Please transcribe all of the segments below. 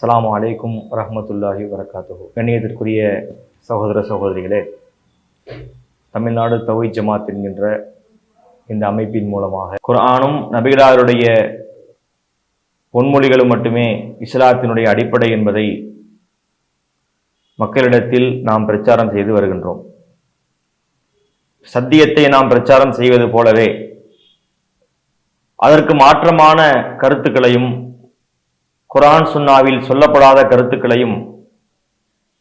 அஸ்ஸலாமு அலைக்கும் வரஹ்மத்துல்லாஹி வபரகாத்துஹு. கண்ணியத்திற்குரிய சகோதர சகோதரிகளே, தமிழ்நாடு தௌஹீத் ஜமாத் என்கின்ற இந்த அமைப்பின் மூலமாக குர்ஆனும் நபிகளாருடைய பொன்மொழிகளும் மட்டுமே இஸ்லாத்தினுடைய அடிப்படை என்பதை மக்களிடத்தில் நாம் பிரச்சாரம் செய்து வருகின்றோம். சத்தியத்தை நாம் பிரச்சாரம் செய்வது போலவே அதற்கு மாற்றமான கருத்துக்களையும் குர்ஆன் சுன்னாவில் சொல்லப்படாத கருத்துக்களையும்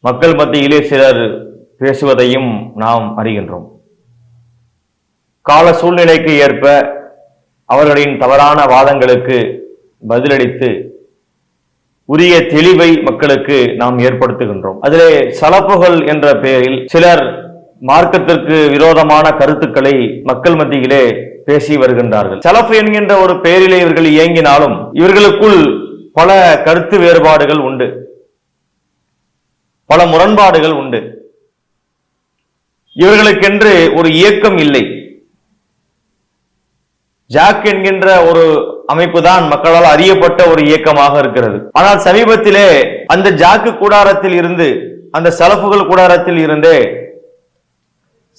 மக்கள் மத்தியிலே சிலர் பேசுவதையும் நாம் அறிகின்றோம். கால சூழ்நிலைக்கு ஏற்ப அவர்களின் தவறான வாதங்களுக்கு பதிலளித்து உரிய தெளிவை மக்களுக்கு நாம் ஏற்படுத்துகின்றோம். அதிலே சலப்புகள் என்ற பெயரில் சிலர் மார்க்கத்திற்கு விரோதமான கருத்துக்களை மக்கள் மத்தியிலே பேசி வருகின்றார்கள். சலஃப் என்கின்ற ஒரு பெயரிலே இவர்கள் இயங்கினாலும் இவர்களுக்குள் பல கருத்து வேறுபாடுகள் உண்டு, பல முரண்பாடுகள் உண்டு. இவர்களுக்கென்று ஒரு இயக்கம் இல்லை. ஜாக் என்கின்ற ஒரு அமைப்பு தான் மக்களால் அறியப்பட்ட ஒரு இயக்கமாக இருக்கிறது. ஆனால் சமீபத்திலே அந்த ஜாக்கு கூடாரத்தில் இருந்து, அந்த சலஃபுகள் கூடாரத்தில் இருந்தே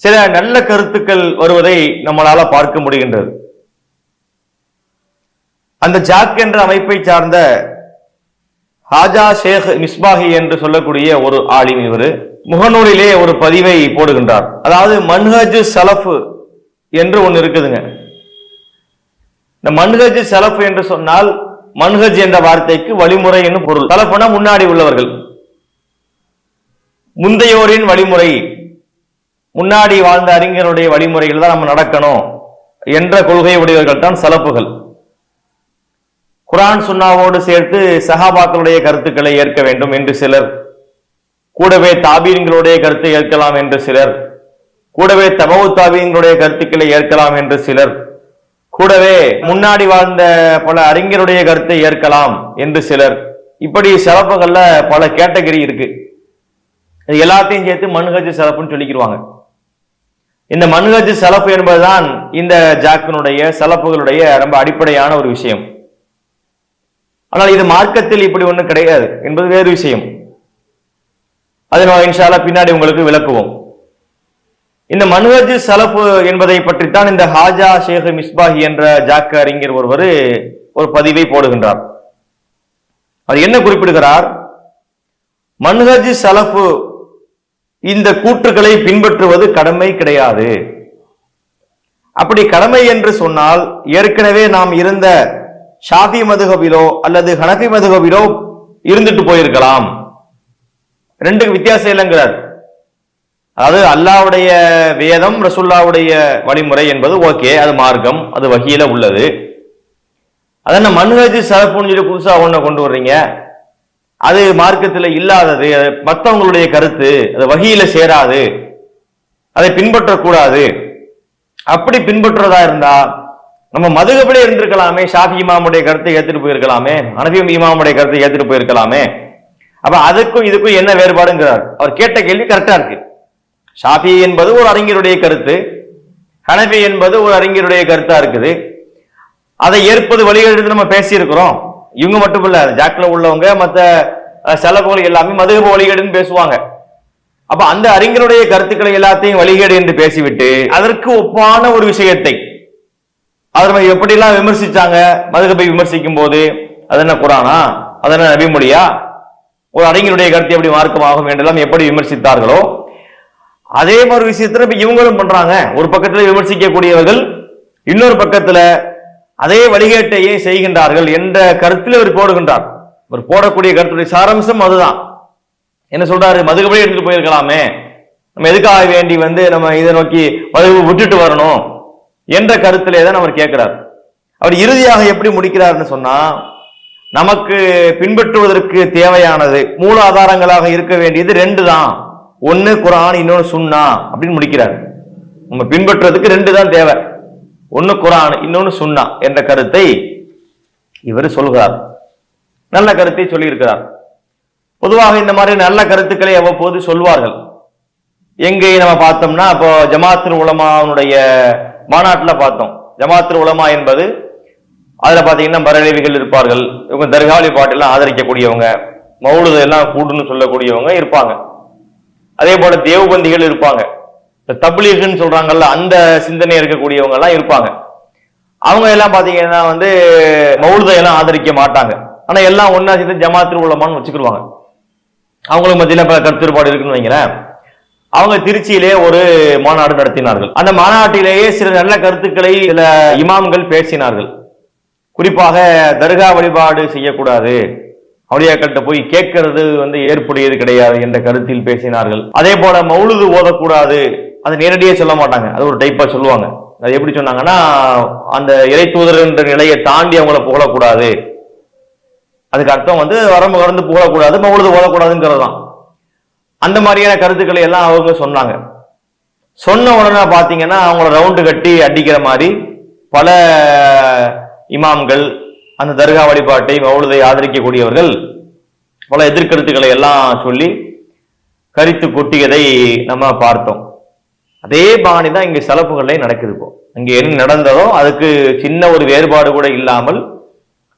சில நல்ல கருத்துக்கள் வருவதை நம்மளால பார்க்க முடிகின்றது. அந்த ஜாக் என்ற அமைப்பை சார்ந்த ஹாஜா ஷேக் மிஸ்பாஹி என்று சொல்லக்கூடிய ஒரு ஆலிம் இவர் முகநூலிலே ஒரு பதிவை போடுகின்றார். அதாவது மன்ஹஜ் சலஃப் என்று ஒன்று இருக்குதுங்க. இந்த மன்ஹஜ் சலஃப் என்று சொன்னால் மன்ஹஜ் என்ற வார்த்தைக்கு வழிமுறை என்று பொருள். சலஃப்னா முன்னாடி உள்ளவர்கள், முந்தையோரின் வழிமுறை, முன்னாடி வாழ்ந்த அறிஞருடைய வழிமுறைகள் தான் நம்ம நடக்கணும் என்ற கொள்கை உடையவர்கள் தான் சலப்புகள். குர்ஆன் சுன்னாவோடு சேர்த்து சஹாபாக்களுடைய கருத்துக்களை ஏற்க வேண்டும் என்று சிலர், கூடவே தாபீன்களுடைய கருத்தை ஏற்கலாம் என்று சிலர், கூடவே தபவு தாபீன்களுடைய கருத்துக்களை ஏற்கலாம் என்று சிலர், கூடவே முன்னாடி வாழ்ந்த பல அறிஞருடைய கருத்தை ஏற்கலாம் என்று சிலர். இப்படி சலப்புகள்ல பல கேட்டகரி இருக்கு. இது எல்லாத்தையும் சேர்த்து மன்ஹஜ் சலப்புன்னு சொல்லிக்கிடுவாங்க. இந்த மன்ஹஜ் சலஃப் என்பதுதான் இந்த ஜாக்கினுடைய சலப்புகளுடைய ரொம்ப அடிப்படையான ஒரு விஷயம். ஆனால் இது மார்க்கத்தில் இப்படி ஒண்ணு கிடையாது என்பது வேறு விஷயம். அதை நான் இன்ஷா அல்லாஹ் பின்னாடி உங்களுக்கு விளக்குவோம். இந்த மன்ஹஜ் சலஃப் என்பதை பற்றித்தான் இந்த ஹாஜா ஷேக் மிஸ்பாஹி என்ற ஜாக்க அறிஞர் ஒருவர் ஒரு பதிவை போடுகின்றார். அது என்ன குறிப்பிடுகிறார்? மன்ஹஜ் சலஃப் இந்த கூற்றுக்களை பின்பற்றுவது கடமை கிடையாது. அப்படி கடமை என்று சொன்னால் ஏற்கனவே நாம் இருந்த ஷாஃபி மதுஹபிலோ அல்லது ஹனஃபி மதுஹபிலோ இருந்துட்டு போயிருக்கலாம். ரெண்டுக்கு வித்தியாசம் இல்லைங்கிறார். அதாவது அல்லாஹ்வுடைய வேதம், ரசூலுல்லாஹ்வுடைய வழிமுறை என்பது ஓகே, அது மார்க்கம், அது வஹீல உள்ளது. அதென்ன மன்ஹஜ் சலஃப்னு சொல்லி புதுசா ஒண்ணு கொண்டு வர்றீங்க, அது மார்க்கத்தில் இல்லாதது, மற்றவங்களுடைய கருத்து, அது வஹீல சேராது, அதை பின்பற்றக்கூடாது. அப்படி பின்பற்றுறதா இருந்தா நம்ம மதுஹபிலே இருந்திருக்கலாமே, ஷாஃபி இமாமுடைய கருத்தை ஏத்துட்டு போயிருக்கலாமே, ஹனஃபி இமாமுடைய கருத்தை ஏத்துட்டு போயிருக்கலாமே. அப்ப அதுக்கும் இதுக்கும் என்ன வேறுபாடுங்கிறார். அவர் கேட்ட கேள்வி கரெக்டா இருக்கு. ஷாஃபி என்பது ஒரு அறிஞருடைய கருத்து, ஹனஃபி என்பது ஒரு அறிஞருடைய கருத்தா இருக்குது. அதை ஏற்பது வழிகள் நம்ம பேசி இருக்கிறோம். இவங்க மட்டும் இல்ல, ஜாக்ல உள்ளவங்க மற்ற சலஃபுகள் எல்லாமே மதுஹப வழிகேடுன்னு பேசுவாங்க. அப்ப அந்த அறிஞருடைய கருத்துக்களை எல்லாத்தையும் வழிகேடு என்று பேசிவிட்டு அதற்கு ஒப்பான ஒரு விஷயத்தை அதை நம்ம எப்படிலாம் விமர்சிச்சாங்க. மதுஹபை விமர்சிக்கும் போது அது என்ன குர்ஆனா, அது என்ன நபிமொழியா, ஒரு அறிஞருடைய கருத்தை எப்படி மார்க்கமாகும் என்றெல்லாம் எப்படி விமர்சித்தார்களோ அதே மாதிரி விஷயத்துல இவங்களும் பண்றாங்க. ஒரு பக்கத்துல விமர்சிக்கக்கூடியவர்கள் இன்னொரு பக்கத்துல அதே வழிகேட்டையே செய்கின்றார்கள் என்ற கருத்தில் அவர் போடுகின்றார். அவர் போடக்கூடிய கருத்துடைய சாரம்சம் அதுதான். என்ன சொல்றாரு? மதுஹபை எடுத்துட்டு போயிருக்கலாமே, நம்ம எதுக்காக வேண்டி நம்ம இதை நோக்கி மதுஹபை விட்டுட்டு வரணும் என்ற கருத்திலே தான் அவர் கேட்கிறார். அவர் இறுதியாக எப்படி முடிக்கிறார்னு சொன்னா, நமக்கு பின்பற்றுவதற்கு தேவையானது மூலாதாரங்களாக இருக்க வேண்டியது ரெண்டு தான், ஒன்னு குர்ஆன், இன்னொன்னு சுன்னா அப்படின்னு முடிக்கிறார். நம்ம பின்பற்றுறதுக்கு ரெண்டு தான் தேவை, ஒன்னு குர்ஆன், இன்னொன்னு சுன்னா என்ற கருத்தை இவர் சொல்கிறார். நல்ல கருத்தை சொல்லி இருக்கிறார். பொதுவாக இந்த மாதிரி நல்ல கருத்துக்களை அவ்வப்போது சொல்வார்கள். எங்கே நம்ம பார்த்தோம்னா, இப்போ ஜமாத்துல் உலமாவுடைய மாநாட்டில் பார்த்தோம். ஜமாத்துல் உலமா என்பது அதுல பாத்தீங்கன்னா பரலவிகள் இருப்பார்கள், இவங்க தர்காவளி பாட்டெல்லாம் ஆதரிக்கக்கூடியவங்க, மௌலுது எல்லாம் கூடுன்னு சொல்லக்கூடியவங்க இருப்பாங்க. அதே போல தேவபந்திகள் இருப்பாங்க. தப்லீக்னு சொல்றாங்கல்ல, அந்த சிந்தனை இருக்கக்கூடியவங்க எல்லாம் இருப்பாங்க. அவங்க எல்லாம் பாத்தீங்கன்னா மௌலுதை எல்லாம் ஆதரிக்க மாட்டாங்க. ஆனா எல்லாம் ஒன்னா சேர்ந்து ஜமாத்துல் உலமான்னு வச்சுக்கிடுவாங்க. அவங்களுக்கு மத்தியில கருத்துப்பாடு இருக்குன்னு வைங்களேன். அவங்க திருச்சியிலே ஒரு மாநாடு நடத்தினார்கள். அந்த மாநாட்டிலேயே சில நல்ல கருத்துக்களை சில இமாம்கள் பேசினார்கள். குறிப்பாக தர்கா வழிபாடு செய்யக்கூடாது, அவளியாக்கள்கிட்ட போய் கேட்கறது ஏற்புடையது கிடையாது என்ற கருத்தில் பேசினார்கள். அதே போல மௌலுது ஓதக்கூடாது, அது நேரடியே சொல்ல மாட்டாங்க, அது ஒரு டைப்பா சொல்லுவாங்க. அது எப்படி சொன்னாங்கன்னா, அந்த இறை தூதர் என்ற நிலையை தாண்டி அவங்கள புகழக்கூடாது, அதுக்கு அர்த்தம் வரம்பு கடந்து புகழக்கூடாது, மௌலுது ஓதக்கூடாதுங்கிறது தான். அந்த மாதிரியான கருத்துக்களை எல்லாம் அவங்க சொன்னாங்க. சொன்ன உடனே பாத்தீங்கன்னா அவங்கள ரவுண்டு கட்டி அடிக்கிற மாதிரி பல இமாம்கள், அந்த தர்கா வழிபாட்டை மௌலுதை ஆதரிக்கக்கூடியவர்கள் பல எதிர்கருத்துக்களை எல்லாம் சொல்லி கரித்து கொட்டியதை நம்ம பார்த்தோம். அதே பாணி தான் இங்க சலப்புகளே நடக்குது. இப்போ இங்க என்ன நடந்ததோ அதுக்கு சின்ன ஒரு வேறுபாடு கூட இல்லாமல்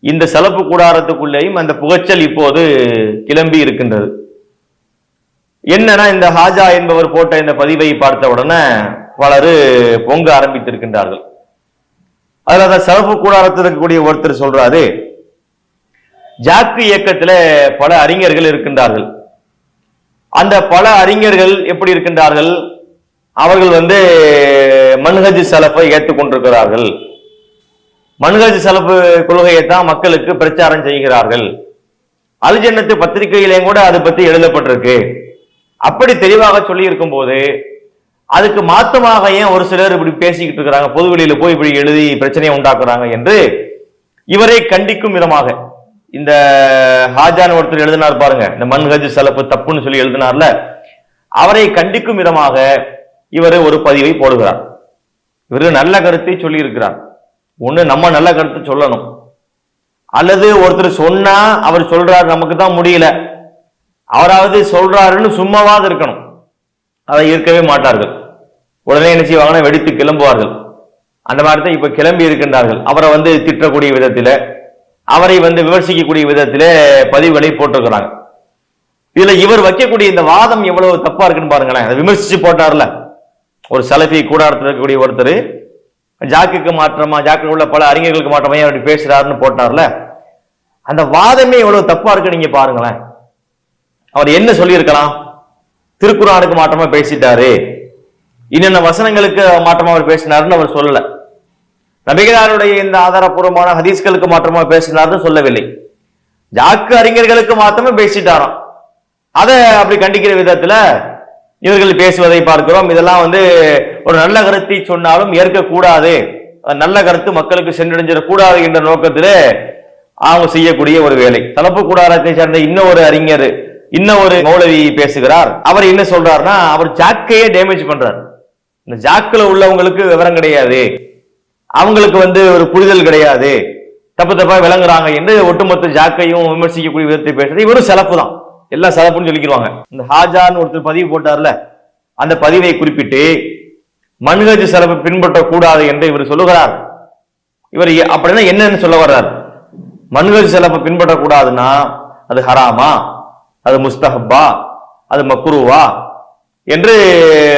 இந்த சலப்பு கூடாரத்துக்குள்ளேயும் அந்த புகைச்சல் இப்போது கிளம்பி இருக்கின்றது. என்னன்னா, இந்த ஹாஜா என்பவர் போட்ட இந்த பதிவை பார்த்த உடனே பலரு பொங்க ஆரம்பித்திருக்கின்றார்கள். அதுல அந்த சலப்பு கூடாரத்தில் இருக்கக்கூடிய ஒருத்தர் சொல்றாரு, ஜாக்கு இயக்கத்துல பல அறிஞர்கள் இருக்கின்றார்கள். அந்த பல அறிஞர்கள் எப்படி இருக்கின்றார்கள், அவர்கள் மன்ஹஜ் சலஃபை ஏற்றுக்கொண்டிருக்கிறார்கள், மன்ஹஜ் சலஃபு கொள்கையைத்தான் மக்களுக்கு பிரச்சாரம் செய்கிறார்கள், அல் ஜன்னத்து பத்திரிகையிலேயும் கூட அதை பத்தி எழுதப்பட்டிருக்கு. அப்படி தெளிவாக சொல்லி இருக்கும் போது அதுக்கு மாத்தமாக ஏன் ஒரு சிலர் இப்படி பேசிக்கிட்டு இருக்கிறாங்க, பொதுவெளியில போய் இப்படி எழுதி பிரச்சனையை உண்டாக்குறாங்க என்று இவரை கண்டிக்கும் விதமாக இந்த ஹாஜான் ஒருத்தர் எழுதினார் பாருங்க, இந்த மன்ஹஜ் சலஃபு தப்புன்னு சொல்லி எழுதினார்ல, அவரை கண்டிக்கும் விதமாக இவர் ஒரு பதிவை போடுகிறார். இவரு நல்ல கருத்தை சொல்லி இருக்கிறார். ஒண்ணு நம்ம நல்ல கருத்தை சொல்லணும், அல்லது ஒருத்தர் சொன்னா அவர் சொல்றாரு நமக்கு தான் முடியல, அவராவது சொல்றாருன்னு சும்மாவாது இருக்கணும். அதை இருக்கவே மாட்டார்கள். உடனே என்ன செய்வாங்கன்னா வெடித்து கிளம்புவார்கள். அந்த மாதிரி தான் இப்ப கிளம்பி இருக்கின்றார்கள். அவரை திட்டக்கூடிய விதத்தில, அவரை விமர்சிக்கக்கூடிய விதத்தில பதிவுகளை போட்டிருக்கிறாங்க. இதுல இவர் வைக்கக்கூடிய இந்த வாதம் எவ்வளவு தப்பா இருக்குன்னு பாருங்களேன். அதை விமர்சிச்சு போட்டார்ல, ஒரு சலஃபி கூடாரத்தில் இருக்கக்கூடிய ஒருத்தர் ஜாக்குக்கு மாற்றமா, ஜாக்கில் உள்ள பல அறிஞர்களுக்கு மாற்றமா அப்படி பேசுறாருன்னு போட்டார்ல, அந்த வாதமே எவ்வளவு தப்பா இருக்கு நீங்க பாருங்களேன். அவர் என்ன சொல்லியிருக்கலாம், திருக்குர்ஆனுக்கு மாற்றமா பேசிட்டாரு, இன்னென்ன வசனங்களுக்கு மாற்றமா அவர் பேசினாருன்னு அவர் சொல்லல, நபிகளாருடைய இந்த ஆதாரபூர்வமான ஹதீஸ்களுக்கு மாற்றமா பேசினார்னு சொல்லவில்லை, ஜாக்கு அறிஞர்களுக்கு மாற்றமா பேசிட்டாராம். அதை அப்படி கண்டிக்கிற விதத்துல இவர்கள் பேசுவதை பார்க்கிறோம். இதெல்லாம் ஒரு நல்ல கருத்தை சொன்னாலும் ஏற்கக்கூடாது, நல்ல கருத்து மக்களுக்கு சென்றடைஞ்சிடக்கூடாது என்ற நோக்கத்திலே அவங்க செய்யக்கூடிய ஒரு வேலை. தலப்பு கூடாரத்தை சேர்ந்த இன்னொரு அறிஞர், இன்னொரு மௌலவி பேசுகிறார். அவர் என்ன சொல்றாருன்னா, அவர் ஜாக்கையே டேமேஜ் பண்றார். இந்த ஜாக்கில் உள்ளவங்களுக்கு விவரம் கிடையாது, அவங்களுக்கு ஒரு புரிதல் கிடையாது, தப்பு தப்பா விளங்குறாங்க என்று ஒட்டுமொத்த ஜாக்கையும் விமர்சிக்கக்கூடிய விதத்தை பேசுறது இவரும் சலப்பு தான், எல்லாம் சலப்புன்னு சொல்லிக்கிறாங்க. இந்த ஹாஜான்னு ஒருத்தர் பதிவு போட்டார்ல, அந்த பதிவை குறிப்பிட்டு மன்ஹஜ் சலஃபை பின்பற்றக்கூடாது என்று இவர் சொல்லுகிறார். இவர் அப்படின்னா என்னன்னு சொல்ல வர்றார், மன்ஹஜ் சலஃபை பின்பற்றக்கூடாதுன்னா அது ஹராமா, அது முஸ்தஹப்பா, அது மக்ரூவா என்று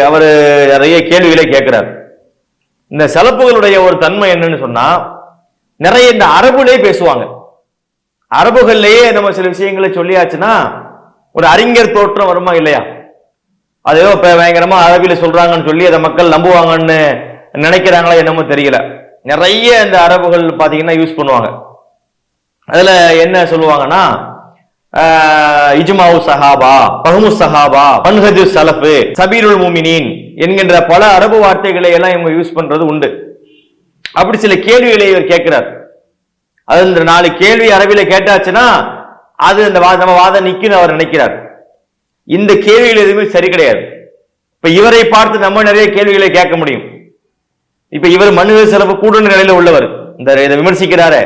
அவர் நிறைய கேள்விகளை கேட்கிறார். இந்த சலப்புகளுடைய ஒரு தன்மை என்னன்னு சொன்னா, நிறைய இந்த அரபுலே பேசுவாங்க. அரபுகள்லயே நம்ம சில விஷயங்களை சொல்லியாச்சுன்னா ஒரு அறிஞர் தோற்றம் வருமா இல்லையா, அதோ பயங்கரமா அரபியில சொல்றாங்கன்னு சொல்லி அதை மக்கள் நம்புவாங்கன்னு நினைக்கிறாங்களா என்னமோ தெரியல. நிறைய இந்த அரபுகள் பாத்தீங்கன்னா யூஸ் பண்ணுவாங்க. அதுல என்ன சொல்லுவாங்கன்னா, இஜ்மாவு சஹாபா, பஹ்மு சஹாபா, மன்ஹஜு சலஃபு, சபீருல் முமினீன் என்கின்ற பல அரபு வார்த்தைகளை எல்லாம் இவங்க யூஸ் பண்றது உண்டு. அப்படி சில கேள்விகளை இவர் கேட்கிறார். அது இந்த 4 கேள்வி அரபியில கேட்டாச்சுன்னா அது இந்த நம்ம வாதம் நிக்குன்னு அவர் நினைக்கிறார். இந்த கேள்விகள் எதுவுமே சரி கிடையாது. இப்ப இவரை பார்த்து நம்ம நிறைய கேள்விகளை கேட்க முடியும். இப்ப இவர் மன்ஹஜ் சலஃபு கூடுன நிலையில உள்ளவர், இதை விமர்சிக்கிறாரே.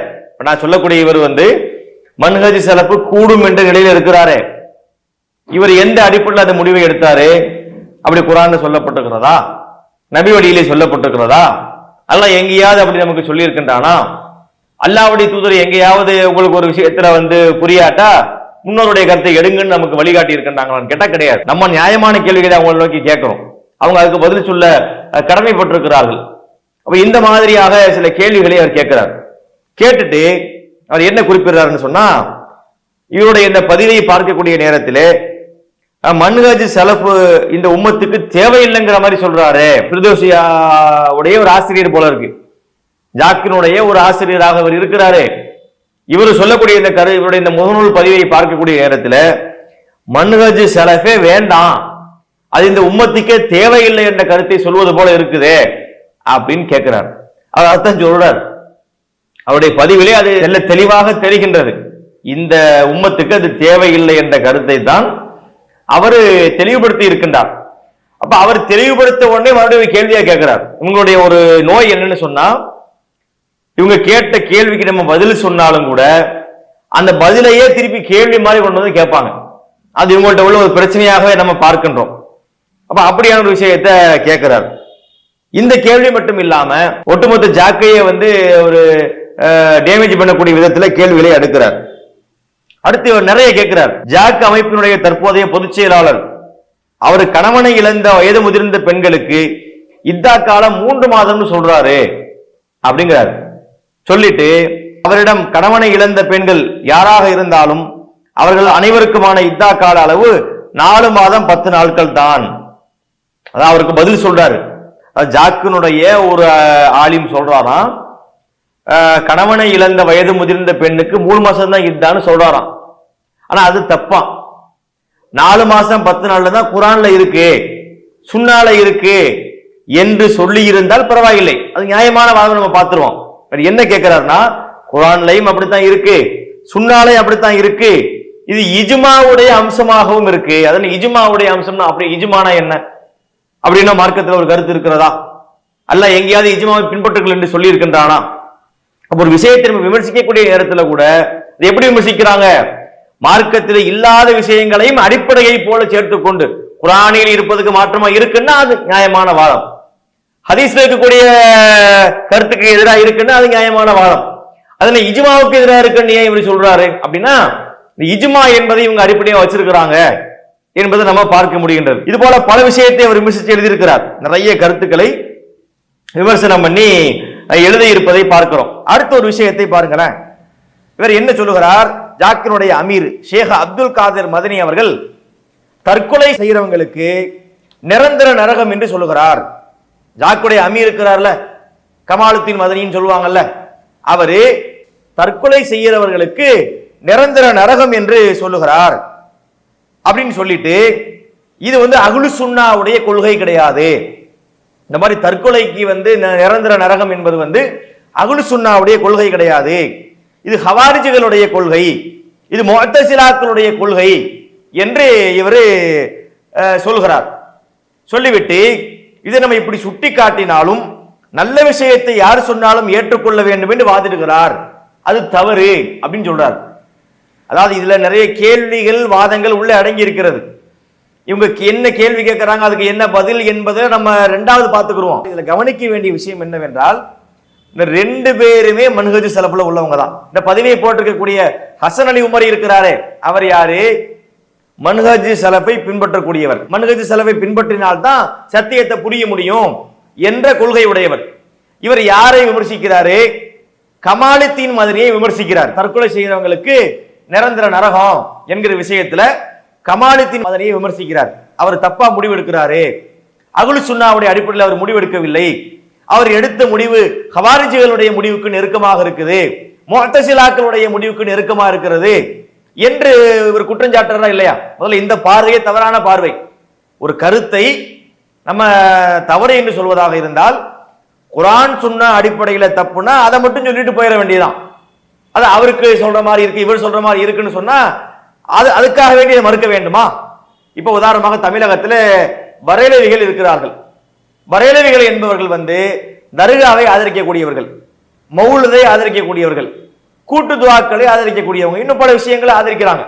நான் சொல்லக்கூடிய இவர் மன்ஹஜ் சலஃபு கூடும் என்ற நிலையில இருக்கிறாரே, இவர் எந்த அடிப்படையில் அந்த முடிவை எடுத்தாரு? அப்படி குர்ஆன்ல சொல்லப்பட்டிருக்கிறதா, நபி வழியிலே சொல்லப்பட்டிருக்கிறதா, அல்லாஹ் எங்கேயாவது அப்படி நமக்கு சொல்லி இருக்கின்றானா? அல்லாஹ்வுடைய தூதர் எங்கேயாவது உங்களுக்கு ஒரு விஷயத்துல புரியாட்டா முன்னோருடைய கருத்தை எடுங்கன்னு நமக்கு வழிகாட்டி இருக்கின்றாங்களான்னு கேட்டா கிடையாது. நம்ம நியாயமான கேள்விகளை அவங்களை நோக்கி கேட்கிறோம், அவங்க அதுக்கு பதில் சொல்ல கடமைப்பட்டிருக்கிறார்கள். அப்ப இந்த மாதிரியாக சில கேள்விகளை அவர் கேட்கிறார். கேட்டுட்டு அவர் என்ன குறிப்பிடுறாருன்னு சொன்னா, இவருடைய இந்த பதிவை பார்க்கக்கூடிய நேரத்திலே மன்ஹஜ் ஸலஃப் இந்த உம்மத்துக்கு தேவையில்லைங்கிற மாதிரி சொல்றாரு. ஃபிர்தௌஸியா உடைய ஒரு ஆசிரியர் போல இருக்கு, ஜாக்கினுடைய ஒரு ஆசிரியராக அவர் இருக்கிறாரு. இவர் சொல்லக்கூடிய இந்த இவருடைய இந்த முகநூல் பதிவை பார்க்கக்கூடிய நேரத்தில் மன்ஹஜ் ஸலஃபே வேண்டாம், அது இந்த உம்மத்துக்கே தேவையில்லை என்ற கருத்தை சொல்வது போல இருக்குது அப்படின்னு கேட்கிறார். அவர் அர்த்தம் சொல்றார். அவருடைய பதிவிலே அது எல்லாம் தெளிவாக தெரிகின்றது. இந்த உம்மத்துக்கு அது தேவையில்லை என்ற கருத்தை தான் அவர் தெளிவுபடுத்தி இருக்கின்றார். அப்ப அவர் தெளிவுபடுத்த உடனே மறுபடியும் கேள்வியா கேட்கிறார். உங்களுடைய ஒரு நோய் என்னன்னு சொன்னா, இவங்க கேட்ட கேள்விக்கு நம்ம பதில் சொன்னாலும் கூட அந்த பதிலையே திருப்பி கேள்வி மாதிரி கொண்டு வந்து கேட்பாங்க. அது இவங்கள்ட்ட உள்ள ஒரு பிரச்சனையாகவே நம்ம பார்க்கின்றோம். அப்ப அப்படியான ஒரு விஷயத்த கேட்கிறார். இந்த கேள்வி மட்டும் இல்லாம ஒட்டுமொத்த ஜாக்கையை ஒரு டேமேஜ் பண்ணக்கூடிய விதத்துல கேள்விகளை எடுக்கிறார். அடுத்து இவர் நிறைய கேட்கிறார். ஜாக் அமைப்பினுடைய தற்போதைய பொதுச் செயலாளர் அவர் கணவனை இழந்த வயது முதிர்ந்த பெண்களுக்கு இத்தா காலம் 3 மாதம்னு சொல்றாரு அப்படிங்கிறார். சொல்லிட்டு அவரிடம் கணவனை இழந்த பெண்கள் யாராக இருந்தாலும் அவர்கள் அனைவருக்குமான இத்தா கால அளவு 4 மாதம் 10 நாட்கள் தான். அதான் அவருக்கு பதில் சொல்றாரு. ஜாக்கினுடைய ஒரு ஆலிம் சொல்றாராம், கணவனை இழந்த வயது முதிர்ந்த பெண்ணுக்கு 3 மாசம் தான் இதான்னு சொல்றாராம். ஆனா அது தப்பா. 4 மாசம் 10 நாள்ல தான் குரான்ல இருக்கு, சுன்னால இருக்கு என்று சொல்லி இருந்தால் பரவாயில்லை, அது நியாயமான வாதம், நம்ம பார்த்துருவோம். என்ன கேட்கிறாருன்னா, குரான்லையும் அப்படித்தான் இருக்கு, சுன்னாலையும் அப்படித்தான் இருக்கு, இது இஜ்மாவுடைய அம்சமாகவும் இருக்கு. அதனால இஜ்மாவுடைய அம்சம்னா அப்படி இஜ்மானா என்ன அப்படின்னா மார்க்கத்தில் ஒரு கருத்து இருக்கிறதா? அல்ல எங்கேயாவது இஜ்மாவை பின்பற்றுங்கள் என்று சொல்லி இருக்கின்றானா? அப்ப ஒரு விஷயத்தை நம்ம விமர்சிக்கக்கூடிய நேரத்தில் கூட எப்படி விமர்சிக்கிறாங்க? மார்க்கத்தில் இல்லாத விஷயங்களையும் அடிப்படையை போல சேர்த்துக் கொண்டு குரானில் இருப்பதுக்கு மாற்றமா இருக்குன்னா அது நியாயமான வாதம். ஹதீஸ்ல இருக்கக்கூடிய கருத்துக்கு எதிராக இருக்குன்னா அது நியாயமான வாதம். அதுல இஜ்மாவுக்கு எதிராக இருக்குன்னு ஏன் இப்படி சொல்றாரு அப்படின்னா, இஜ்மா என்பதை இவங்க அடிப்படையா வச்சிருக்கிறாங்க என்பதை நம்ம பார்க்க முடிகின்றது. இது போல பல விஷயத்தை அவர் விமர்சித்து எழுதியிருக்கிறார். நிறைய கருத்துக்களை விமர்சனம் பண்ணி எழுதி இருப்பதை பார்க்கிறோம். அடுத்த ஒரு விஷயத்தை பாருங்களேன். இவர் என்ன சொல்லுகிறார்? ஜாக்கினுடைய அமீர் ஷேக் அப்துல் காதிர் மதனி அவர்கள் தற்கொலை செய்யறவங்களுக்கு நிரந்தர நரகம் என்று சொல்லுகிறார். ஜாக்குடைய அமீர் இருக்கிறார்ல, கமாலுத்தீன் மதனின்னு சொல்லுவாங்கல்ல, அவரு தற்கொலை செய்யறவர்களுக்கு நிரந்தர நரகம் என்று சொல்லுகிறார் அப்படின்னு சொல்லிட்டு, இது அஹ்லு சுன்னாவுடைய கொள்கை கிடையாது. இந்த மாதிரி தற்கொலைக்கு நிரந்தர நரகம் என்பது அஹ்லு சுன்னாவுடைய கொள்கை கிடையாது. இது ஹவாரிஜிகளுடைய கொள்கை, இது முஅத்தஸிலாக்களுடைய கொள்கை என்று இவர் சொல்கிறார். சொல்லிவிட்டு இதை நம்ம இப்படி சுட்டி காட்டினாலும் நல்ல விஷயத்தை யார் சொன்னாலும் ஏற்றுக்கொள்ள வேண்டும் என்று வாதிடுகிறார். அது தவறு அப்படின்னு சொல்றார். அதாவது இதுல நிறைய கேள்விகள் வாதங்கள் உள்ள அடங்கி இருக்கிறது. இவங்க என்ன கேள்வி கேட்கிறாங்க, அதுக்கு என்ன பதில் என்பதை நம்ம ரெண்டாவது பார்த்துக்கிறோம். இதுல கவனிக்க வேண்டிய விஷயம் என்னவென்றால், இந்த 2 பேருமே மன்ஹஜ் ஸலஃப்ல உள்ளவங்க தான். இந்த பதிவை போட்டிருக்கக்கூடிய ஹசன் அலி உமர் இருக்கிறாரே, அவர் யாரு? மன்ஹஜ் ஸலஃபை பின்பற்றக்கூடியவர். மன்ஹஜ் ஸலஃபை பின்பற்றினால்தான் சத்தியத்தை புரிய முடியும் என்ற கொள்கை உடையவர். இவர் யாரை விமர்சிக்கிறாரு? கமாலுத்தீன் மதனியை விமர்சிக்கிறார். தற்கொலை செய்கிறவங்களுக்கு நிரந்தர நரகம் என்கிற விஷயத்துல கமாலுத்தீன் மதனியை விமர்சிக்கிறார். அவர் தப்பா முடிவெடுக்கிறாரு. அஹ்லு சுன்னாவுடைய அடிப்படையில் அவர் முடிவெடுக்கவில்லை. அவர் எடுத்த முடிவு ஹவாரிஜிகளுடைய முடிவுக்கு நெருக்கமாக இருக்குது, முஅத்தஸிலாக்களுடைய முடிவுக்கு நெருக்கமாக இருக்கிறது என்று இவர் குற்றஞ்சாட்டுறா இல்லையா? முதல்ல இந்த பார்வையே தவறான பார்வை. ஒரு கருத்தை நம்ம தவறு என்று சொல்வதாக இருந்தால், குர்ஆன் சுன்னா அடிப்படையில் தப்புனா அதை மட்டும் சொல்லிட்டு போயிட வேண்டியதான். அது அவருக்கு சொல்ற மாதிரி இருக்கு, இவர் சொல்ற மாதிரி இருக்குன்னு சொன்னா அதுக்காக வேண்டிய மறுக்க வேண்டுமா? இப்ப உதாரணமாக தமிழகத்தில் பரேலவிகள் இருக்கிறார்கள். பரேலவிகள் என்பவர்கள் தர்காவை ஆதரிக்கக்கூடியவர்கள், மௌலுதை ஆதரிக்கக்கூடியவர்கள், கூட்டு துஆக்களை ஆதரிக்கக்கூடியவங்க, இன்னும் பல விஷயங்களை ஆதரிக்கிறாங்க.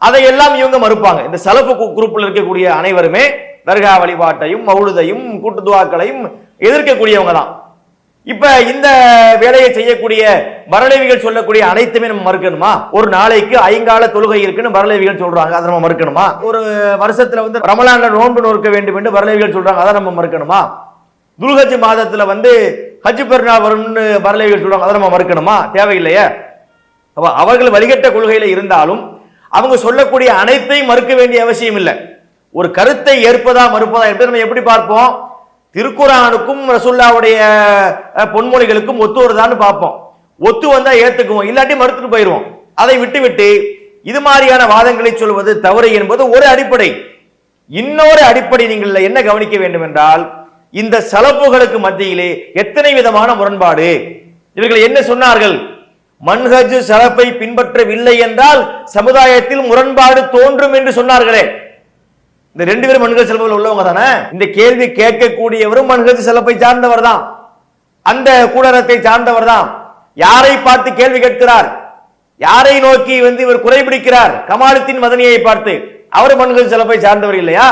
அதையெல்லாம் இவங்க மறுப்பாங்க. இந்த சலஃபு குரூப்பில் இருக்கக்கூடிய அனைவருமே தர்கா வழிபாட்டையும் மௌலுதையும் கூட்டு துஆக்களையும் எதிர்க்கக்கூடியவங்க தான். இப்ப இந்த வேலையை செய்யக்கூடிய பரலவிகள் சொல்லக்கூடிய அனைத்துமே நம்ம மறுக்கணுமா? ஒரு நாளைக்கு 5 கால தொழுகை இருக்குன்னு பரலவிகள் சொல்றாங்க, அதை நம்ம மறுக்கணுமா? ஒரு வருஷத்துல வந்து ரமலான்ல நோன்பு நோக்க வேண்டும் என்று பரலவிகள் சொல்றாங்க, அதை நம்ம மறுக்கணுமா? துல்ஹஜ் மாதத்துல வந்து ஹஜ் பெருநாள் வரும்னு பரலவிகள் சொல்றாங்க, அதை நம்ம மறுக்கணுமா? தேவையில்லையே. அவர்கள் வழிகட்ட கொள்கையில இருந்தாலும் அவங்க சொல்லக்கூடிய அனைத்தையும் மறுக்க வேண்டிய அவசியம் இல்லை. ஒரு கருத்தை ஏற்பதா மறுப்பதா என்று நம்ம எப்படி பார்ப்போம்? திருக்குரானுக்கும் ரசூலுல்லாஹ்வுடைய பொன்மொழிகளுக்கும் ஒத்து வருதான்னு பார்ப்போம். ஒத்து வந்தா ஏத்துக்குவோம், இல்லாட்டி மறுத்துட்டு போயிடுவோம். அதை விட்டு இது மாதிரியான வாதங்களை சொல்வது தவறு என்பது ஒரு அடிப்படை. இன்னொரு அடிப்படை நீங்கள் என்ன கவனிக்க வேண்டும் என்றால், இந்த சலப்புகளுக்கு மத்தியிலே எத்தனை விதமான முரண்பாடு. இவர்கள் என்ன சொன்னார்கள்? மன்ஹஜ் சலப்பை பின்பற்றவில்லை என்றால் சமுதாயத்தில் முரண்பாடு தோன்றும் என்று சொன்னார்களே. இந்த 2 பேரும் மன்ஹஜ் சலப்பில் உள்ளவங்க தானே. இந்த கேள்வி கேட்கக்கூடியவரும் மன்ஹஜ் சலப்பை சார்ந்தவர் தான், அந்த கூடரத்தை சார்ந்தவர் தான். யாரை பார்த்து கேள்வி கேட்கிறார்? யாரை நோக்கி வந்து இவர் குறைபிடிக்கிறார்? கமாலுத்தீன் மதனியை பார்த்து. அவர் மன்ஹஜ் சலப்பை சார்ந்தவர் இல்லையா?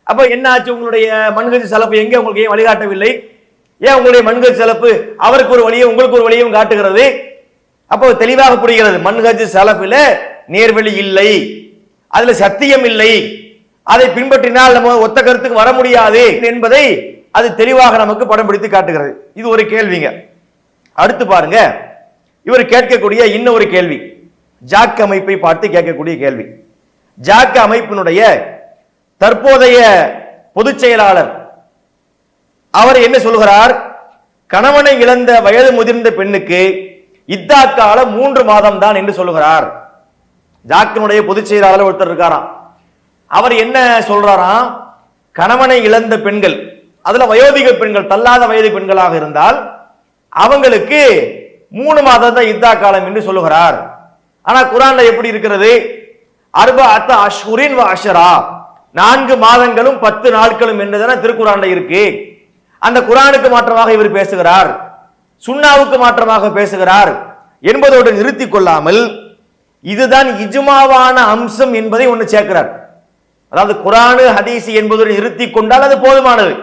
அப்ப என்ன ஆச்சு? உங்களுடைய மன்ஹஜ் சலப்பு எங்க உங்களுக்கு ஏன் வழிகாட்டவில்லை? ஏன் உங்களுடைய மன்ஹஜ் சலப்பு அவருக்கு ஒரு வழியும் உங்களுக்கு ஒரு வழியும் காட்டுகிறது? அப்போ தெளிவாக புரிகிறது, மன்ஹஜ் சலஃபில நேர்வழி இல்லை, அதுல சத்தியம் இல்லை, அதை பின்பற்றினால் நம்ம ஒத்த கருத்துக்கு வர முடியாது என்பதை அது தெளிவாக நமக்கு படம் பிடித்து காட்டுகிறது. இது ஒரு கேள்விங்க. அடுத்து பாருங்க, இவர் கேட்கக்கூடிய இன்னொரு கேள்வி, ஜாக் அமைப்பை பார்த்து கேட்கக்கூடிய கேள்வி. ஜாக் அமைப்பினுடைய தற்போதைய பொதுச் செயலாளர் அவர் என்ன சொல்கிறார்? கணவனை இழந்த வயது முதிர்ந்த பெண்ணுக்கு இத்தா காலம் 3 மாதம் தான் என்று சொல்லுகிறார். ஜாக்கினுடைய பொதுச் செயலாளர் ஒருத்தர் இருக்காராம், அவர் என்ன சொல்றாராம்? கணவனை இழந்த பெண்கள், அதுல வயோதிக பெண்கள், தள்ளாத வயது பெண்களாக இருந்தால் அவங்களுக்கு 3 மாதம் தான் இத்தா காலம் என்று சொல்லுகிறார். ஆனா குர்ஆன்ல எப்படி இருக்கிறது? அர்பஅத் அஷ்ஹுரின் வ அஷரா, 4 மாதங்களும் 10 நாட்களும் என்றுதானே திருக்குர்ஆன்ல இருக்கு. அந்த குர்ஆனுக்கு மாற்றமாக இவர் பேசுகிறார், சுன்னாவுக்கு மாற்றமாக பேசுகிறார் என்பதோடு நிறுத்தி கொள்ளாமல் இதுதான் இஜ்மாவான அம்சம் என்பதை ஒன்று சேர்க்கிறார். அதாவது குர்ஆன் ஹதீஸ் என்பதோடு நிறுத்தி கொண்டால் அது போதுமானது,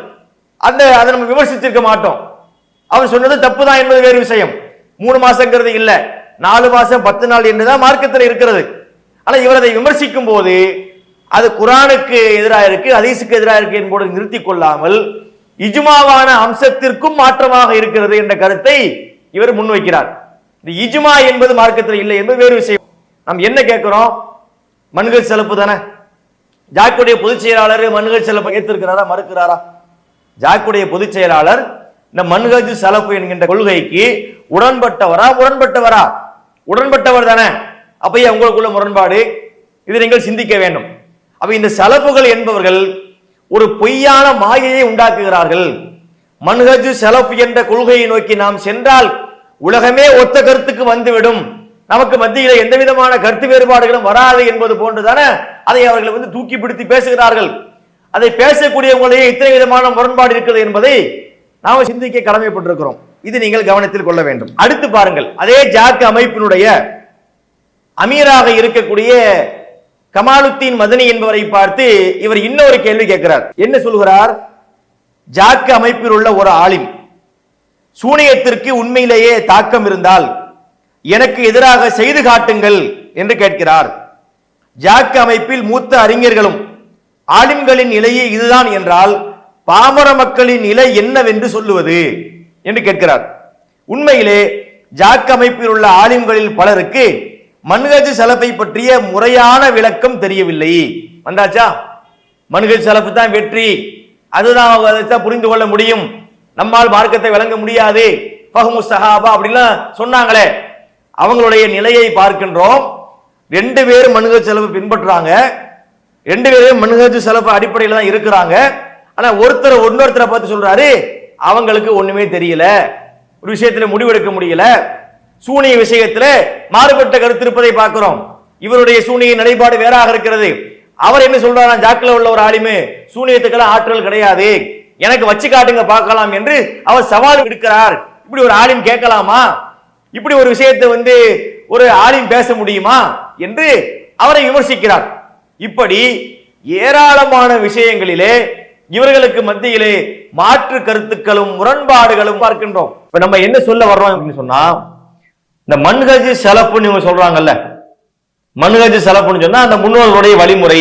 அதை நம்ம விமர்சிச்சிருக்க மாட்டோம். அவர் சொன்னது தப்பு தான் என்பது வேறு விஷயம். 3 மாசங்கிறது இல்ல, 4 மாசம் 10 நாள் என்றுதான் மார்க்கத்தில் இருக்கிறது. ஆனா இவர் அதை விமர்சிக்கும் போது அது குர்ஆனுக்கு எதிராக இருக்கு, ஹதீஸுக்கு எதிராக இருக்கு என்போடு நிறுத்தி கொள்ளாமல் இஜ்மாவான அம்சத்திற்கும் மாற்றமாக இருக்கிறது என்ற கருத்தை இவர் முன்வைக்கிறார். இந்த இஜ்மா என்பது மார்க்கத்தில் இல்லை என்பது வேறு விஷயம். நாம் என்ன கேட்கிறோம்? மன்ஹஜ் சலப்பு தானே. ஜாக்குடைய பொதுச் செயலாளர் மன்ஹஜ் சலப்பை ஏற்றிருக்கிறாரா மறுக்கிறாரா? ஜாக்குடைய பொதுச் செயலாளர் இந்த மன்ஹஜ் சலப்பு என்கின்ற கொள்கைக்கு உடன்பட்டவர் தானே. அப்பயே உங்களுக்குள்ள முரண்பாடு, இதை நீங்கள் சிந்திக்க வேண்டும். அப்ப இந்த சலப்புகள் என்பவர்கள் ஒரு பொய்யான மாயையை உண்டாக்குகிறார்கள். மன்ஹஜ் சலஃப் என்ற கொள்கையை நோக்கி நாம் சென்றால் உலகமே ஒத்த கருத்துக்கு வந்துவிடும், நமக்கு மத்தியில எந்த விதமான கருத்து வேறுபாடுகளும் வராது என்பது போன்றுதான அதை அவர்கள் வந்து தூக்கி பிடித்து பேசுகிறார்கள். அதை பேசக்கூடியவங்களே இத்தனை விதமான முரண்பாடு இருக்கிறது என்பதை நாம் சிந்திக்க கடமைப்பட்டிருக்கிறோம். இது நீங்கள் கவனத்தில் கொள்ள வேண்டும். அடுத்து பாருங்கள், அதே ஜாக் அமைப்பினுடைய அமீராக இருக்கக்கூடிய கமாலுத்தீன் மதனி என்பவரை பார்த்து இவர் இன்னொரு கேள்வி கேட்கிறார். என்ன சொல்கிறார்? ஜாக் அமைப்பில் உள்ள ஒரு ஆலிம் சூனியத்திற்கு உண்மையிலேயே தாக்கம் இருந்தால் எனக்கு எதிராக செய்து காட்டுங்கள் என்று கேட்கிறார். ஜாக் அமைப்பில் மூத்த அறிஞர்களும் ஆலிம்களின் நிலையே இதுதான் என்றால் பாமர மக்களின் நிலை என்னவென்று சொல்லுவது என்று கேட்கிறார். உண்மையிலே ஜாக் அமைப்பில் உள்ள ஆலிம்களில் பலருக்கு மன்ஹஜ் சலஃபை பற்றிய முறையான விளக்கம் தெரியவில்லை. வந்தாச்சா? மன்ஹஜ் சலஃப் தான் வெற்றி, அதுதான் புரிந்து கொள்ள முடியும், நம்மால் மார்க்கத்தை விளங்க முடியாது, ஃபஹ்மு ஸஹாபா அப்படிலாம் சொன்னாங்களே, அவங்களுடைய நிலையை பார்க்கின்றோம். 2 பேரும் மன்ஹஜ் சலஃபை பின்பற்றுறாங்க, 2 பேரும் மன்ஹஜ் சலஃப் அடிப்படையில் தான் இருக்கிறாங்க. ஆனா இன்னொருத்தரை பார்த்து சொல்றாரு அவங்களுக்கு ஒண்ணுமே தெரியல, ஒரு விஷயத்துல முடிவெடுக்க முடியல, சூனிய விஷயத்துல மாறுபட்ட கருத்து இருப்பதை பார்க்கிறோம். இவருடைய சூனிய நிலைப்பாடு வேறாக இருக்கிறது. அவர் என்ன சொல்றாரு? ஜாக்கில் உள்ள ஒரு ஆலிமு சூனியத்துக்கெல்லாம் ஆற்றல் கிடையாது, எனக்கு வச்சு காட்டுங்க பார்க்கலாம் என்று அவர் சவால் விடுக்கிறார். இப்படி ஒரு ஆலிம் கேட்கலாமா? இப்படி ஒரு விஷயத்தை வந்து ஒரு ஆலிம் பேச முடியுமா என்று அவரை விமர்சிக்கிறார். இப்படி ஏராளமான விஷயங்களிலே இவர்களுக்கு மத்தியிலே மாற்று கருத்துக்களும் முரண்பாடுகளும் பார்க்கின்றோம். இப்ப நம்ம என்ன சொல்ல வர்றோம் அப்படின்னு சொன்னா, இந்த மன்ஹஜ் ஸலஃப்னு இவங்க சொல்றாங்கல்ல, மன்ஹஜ் ஸலஃப்னு சொன்னா அந்த முன்னோர்களுடைய வழிமுறை,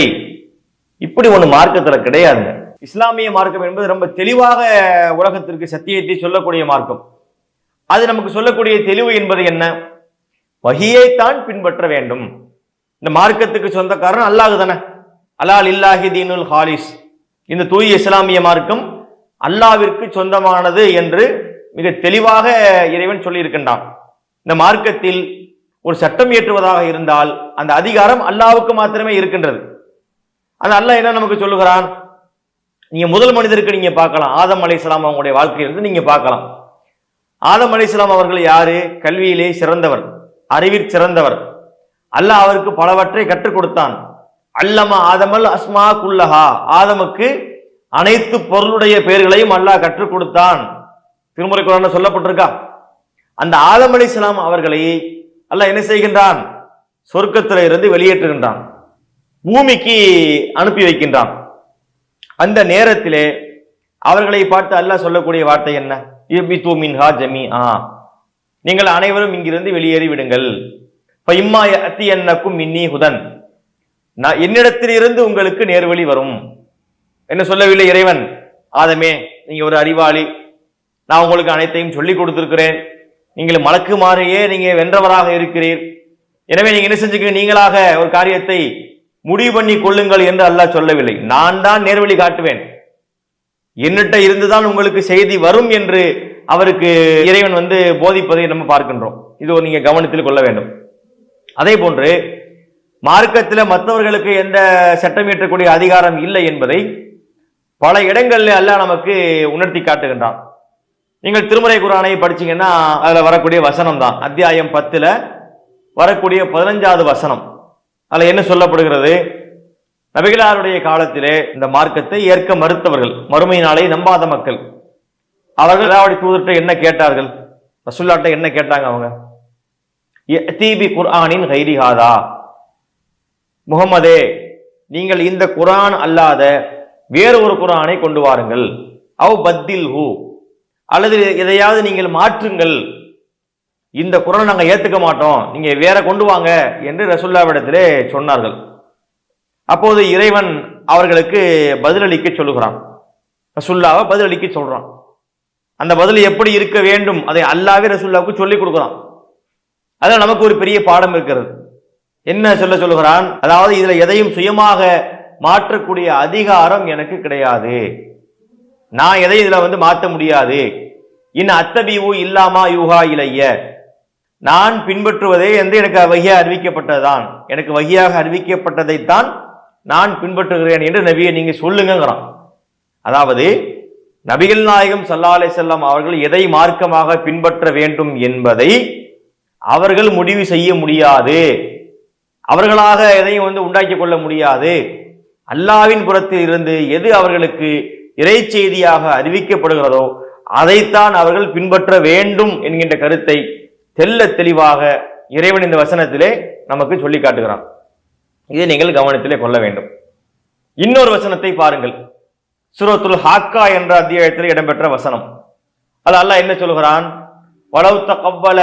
இப்படி ஒண்ணு மார்க்கத்துல கிடையாதுங்க. இஸ்லாமிய மார்க்கம் என்பது ரொம்ப தெளிவாக உலகத்திற்கு சத்தியத்தை சொல்லக்கூடிய மார்க்கம். அது நமக்கு சொல்லக்கூடிய தெளிவு என்பது என்ன? வஹியைத்தான் பின்பற்ற வேண்டும். இந்த மார்க்கத்துக்கு சொந்தக்காரன் அல்லாஹ் தானே. அலா லில்லாஹி தீனுல் ஹாலிஸ், இந்த தூய இஸ்லாமிய மார்க்கம் அல்லாஹ்விற்கு சொந்தமானது என்று மிக தெளிவாக இறைவன் சொல்லி இருக்கின்றான். இந்த மார்க்கத்தில் ஒரு சட்டம் இயற்றுவதாக இருந்தால் அந்த அதிகாரம் அல்லாஹ்வுக்கு மாத்திரமே இருக்கின்றது. அந்த அல்லாஹ் என்ன நமக்கு சொல்லுகிறான்? நீங்க முதல் மனிதருக்கு நீங்க பார்க்கலாம், ஆதம் அலைஹிஸ்ஸலாம் அவங்களுடைய வாழ்க்கையிலிருந்து நீங்க பார்க்கலாம். ஆதம் அலைஹிஸ்ஸலாம் அவர்கள் யாரு? கல்வியிலே சிறந்தவர், அறிவில் சிறந்தவர். அல்லாஹ் அவருக்கு பலவற்றை கற்றுக் கொடுத்தான். அல்லம ஆதமல் அஸ்மா குல்லஹா, ஆதமுக்கு அனைத்து பொருளுடைய பெயர்களையும் அல்லாஹ் கற்றுக் கொடுத்தான். திருமுறை குர்ஆன்ல சொல்லப்பட்டிருக்கா? அந்த ஆதம் அலைஹிஸ்ஸலாம் அவர்களை அல்லாஹ் என்ன செய்கின்றான்? சொர்க்கத்தில் இருந்து வெளியேற்றுகின்றான், பூமிக்கு அனுப்பி வைக்கின்றான். அந்த நேரத்திலே அவர்களை பார்த்து அல்லாஹ் சொல்லக்கூடிய வார்த்தை என்ன? இபிது மின்ஹா ஜமீஆ, நீங்கள் அனைவரும் இங்கிருந்து வெளியேறி விடுங்கள். ஃபஇம்மா யஅத்தியன்னக்கும் மின்னி ஹுதன், என்னிடத்திலிருந்து உங்களுக்கு நேர்வழி வரும். என்ன சொல்லவில்லை இறைவன்? ஆதமே, நீங்க ஒரு அறிவாளி, நான் உங்களுக்கு அனைத்தையும் சொல்லிக் கொடுத்திருக்கிறேன், நீங்கள் மலக்குமாறையே நீங்க வென்றவராக இருக்கிறீர், எனவே நீங்க என்ன செஞ்சுக்க, நீங்களாக ஒரு காரியத்தை முடிவு பண்ணி கொள்ளுங்கள் என்று அல்லாஹ் சொல்லவில்லை. நான் தான் நேர்வழி காட்டுவேன், என்னிட்ட இருந்துதான் உங்களுக்கு செய்தி வரும் என்று அவருக்கு இறைவன் போதிப்பதை நம்ம பார்க்கின்றோம். இது நீங்க கவனத்தில் கொள்ள வேண்டும். அதே போன்று மார்க்கத்தில் மற்றவர்களுக்கு எந்த சட்டம் இயற்றக்கூடிய அதிகாரம் இல்லை என்பதை பல இடங்களில் அல்லாஹ் நமக்கு உணர்த்தி காட்டுகின்றான். நீங்கள் திருமுறை குர்ஆனை படிச்சீங்கன்னா அதுல வரக்கூடிய வசனம் தான் அத்தியாயம் 10ல வரக்கூடிய 15வது வசனம். அதுல என்ன சொல்லப்படுகிறது? நபிகளாருடைய காலத்திலே இந்த மார்க்கத்தை ஏற்க மறுத்தவர்கள், மறுமை நாளை நம்பாத மக்கள், அவர்கள் அல்லாஹ்வுடைய தூதர்கிட்ட என்ன கேட்டார்கள்? ரசூலுல்லாஹ்ட்ட என்ன கேட்டாங்க? அவங்க யதீபி குர்ஆனின் கைரி ஹாதா, முகமதே நீங்கள் இந்த குர்ஆன் அல்லாத வேறு ஒரு குர்ஆனை கொண்டு வாருங்கள், அவ் பத்தில்ஹு, அல்லது எதையாவது நீங்கள் மாற்றுங்கள், இந்த குர்ஆனை நாங்கள் ஏத்துக்க மாட்டோம், நீங்க வேற கொண்டு வாங்க என்று ரசூலுல்லாஹ்விடத்திலே சொன்னார்கள். அப்போது இறைவன் அவர்களுக்கு பதிலளிக்க சொல்லுகிறான், ரசூலுல்லாஹ்வை பதிலளிக்க சொல்றான். அந்த பதில் எப்படி இருக்க வேண்டும் அதை அல்லாஹ்வே ரசூலுல்லாஹ்வுக்கு சொல்லிக் கொடுக்குறான். அதில் நமக்கு ஒரு பெரிய பாடம் இருக்கிறது. என்ன சொல்லுகிறான்? அதாவது இதுல எதையும் சுயமாக மாற்றக்கூடிய அதிகாரம் எனக்கு கிடையாது, நான் எதை இதுல மாற்ற முடியாது. இன் அத்தபிவு இல்லாமா யூஹா இலைய, நான் பின்பற்றுவதே எனக்கு வஹியாக அறிவிக்கப்பட்டதுதான், எனக்கு வஹியாக அறிவிக்கப்பட்டதைத்தான் நான் பின்பற்றுகிறேன் என்று நபியை நீங்க சொல்லுங்கிறான். அதாவது நபிகள் நாயகம் ஸல்லல்லாஹு அலைஹி வஸல்லம் அவர்கள் எதை மார்க்கமாக பின்பற்ற வேண்டும் என்பதை அவர்கள் முடிவு செய்ய முடியாது, அவர்களாக எதையும் உண்டாக்கி கொள்ள முடியாது. அல்லாஹ்வின் புறத்தில் இருந்து எது அவர்களுக்கு இறை செய்தியாக அறிவிக்கப்படுகிறதோ அதைத்தான் அவர்கள் பின்பற்ற வேண்டும் என்கின்ற கருத்தை தெல்ல தெளிவாக இறைவன் இந்த வசனத்திலே நமக்கு சொல்லி காட்டுகிறான். இதை நீங்கள் கவனத்திலே கொள்ள வேண்டும். இன்னொரு வசனத்தை பாருங்கள், சூரத்துல் ஹாக்கா என்ற அத்தியாயத்தில் இடம்பெற்ற வசனம். அது அல்லாஹ் என்ன சொல்கிறான்? வலவ் தகவ்வல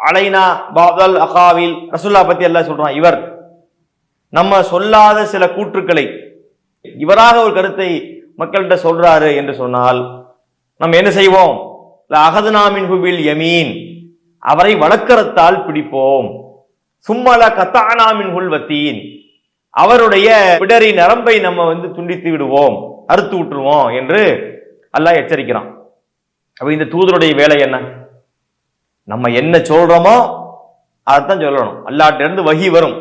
அலைனா பாதல் அகாவில், ரசூலுல்லாஹ் பத்தி அல்லாஹ் சொல்றான், இவர் நம்ம சொல்லாத சில கூற்றுக்களை இவராக ஒரு கருத்தை மக்கள்கிட்ட சொல்றாரு என்று சொன்னால் நம்ம என்ன செய்வோம்? அகதுனா மின்ஹு பில் யமீன், அவரை வலக்கரத்தால் பிடிப்போம். சும்மல கத்தானா மின்ஹுல் வத்தீன், அவருடைய பிடரி நரம்பை நம்ம துண்டித்து விடுவோம், அறுத்து விட்டுருவோம் என்று அல்லாஹ் எச்சரிக்கிறான். அப்ப இந்த தூதருடைய வேலை என்ன? நம்ம என்ன சொல்றோமோ அதைத்தான் சொல்லணும். அல்லாஹ்ட்ட இருந்து வஹி வரும்,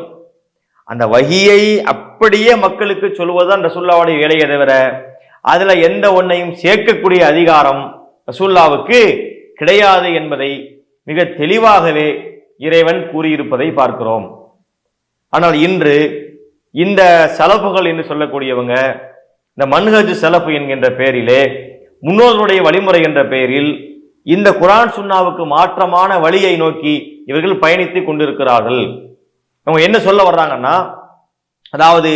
அந்த வஹியை அப்படியே மக்களுக்கு சொல்வதுதான் ரசூலுல்லாஹ்வுடைய வேலையை தவிர அதுல எந்த ஒன்னையும் சேர்க்கக்கூடிய அதிகாரம் ரசூலுல்லாஹ்வுக்கு கிடையாது என்பதை மிக தெளிவாகவே இறைவன் கூறியிருப்பதை பார்க்கிறோம். ஆனால் இன்று இந்த சலஃபுகள் என்று சொல்லக்கூடியவங்க இந்த மன்ஹஜ் சலஃப் என்கின்ற பெயரிலே, முன்னோர்களுடைய வழிமுறை என்ற பெயரில் இந்த குர்ஆன் சுன்னாவுக்கு மாற்றமான வழியை நோக்கி இவர்கள் பயணித்துக் கொண்டிருக்கிறார்கள். அவங்க என்ன சொல்ல வர்றாங்கன்னா, அதாவது